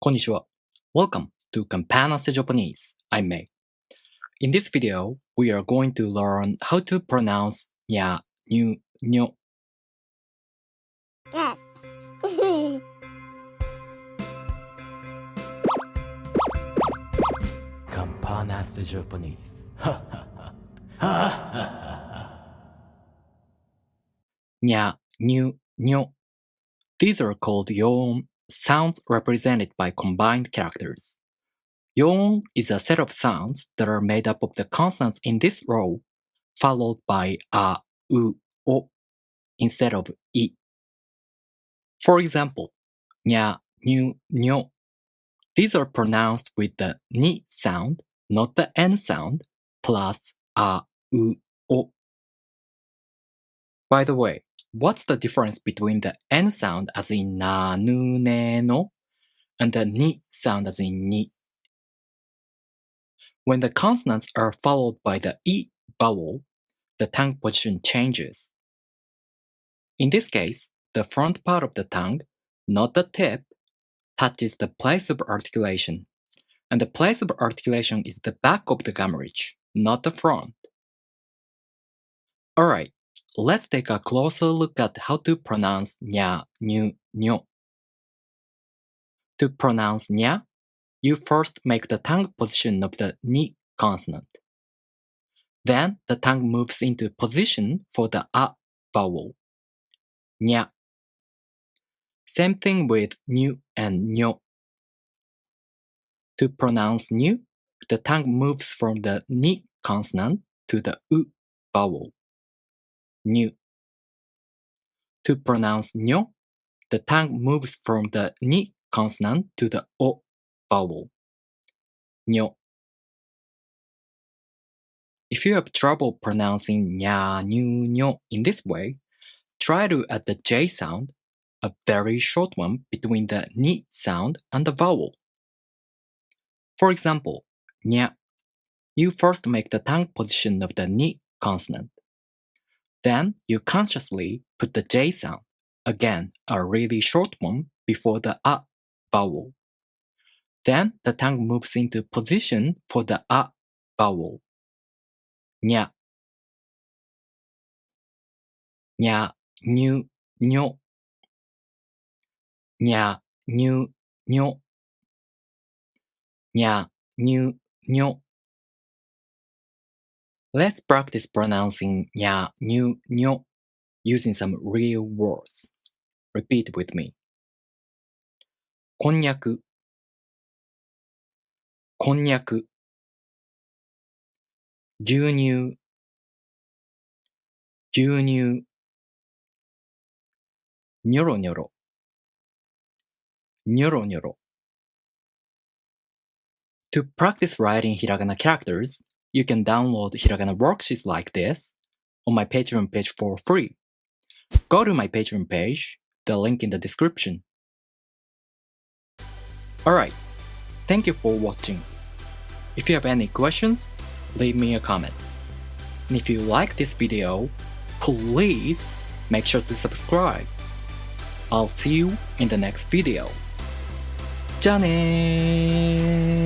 こんにちは. Welcome to Consonants Japanese. I'm Mei. In this video, we are going to learn how to pronounce Nya Nyu Nyo. Consonants Japanese. Nya Nyu Nyo. These are called Yōon, sounds represented by combined characters. Yōon is a set of sounds that are made up of the consonants in this row, followed by a, u, o, instead of I. For example, Nya Nyu Nyo. These are pronounced with the ni sound, not the n sound, plus a, u, o. By the way, what's the difference between the n sound as in na, nu, ne, no, and the ni sound as in ni? When the consonants are followed by the I vowel, the tongue position changes. In this case, the front part of the tongue, not the tip, touches the place of articulation, and the place of articulation is the back of the gum ridge, not the front. Alright, let's take a closer look at how to pronounce Nya Nyu Nyo. To pronounce Nya, you first make the tongue position of the ni consonant. Then the tongue moves into position for the a vowel. Nya. Same thing with Nyu and Nyo. To pronounce Nyu, the tongue moves from the ni consonant to the u vowel. Nyu. To pronounce Nyo, the tongue moves from the ni consonant to the o vowel. Nyo. If you have trouble pronouncing Nya Nyu Nyo in this way, try to add the J sound, a very short one between the ni sound and the vowel. For example, Nya. You first make the tongue position of the ni consonant. Then you consciously put the J sound, again a really short one, before the a vowel. Then the tongue moves into position for the a vowel. Nya. Nya Nyu Nyo. Nya Nyu Nyo. Nya Nyu Nyo. Let's practice pronouncing Nya Nyu Nyo using some real words. Repeat with me. こんにゃく、こんにゃく。牛乳、牛乳。にょろにょろ、にょろにょろ。To practice writing hiragana characters, you can download hiragana worksheets like this on my Patreon page for free. Go to my Patreon page, the link in the description. Alright, thank you for watching. If you have any questions, leave me a comment. And if you like this video, please make sure to subscribe. I'll see you in the next video. じゃあねー。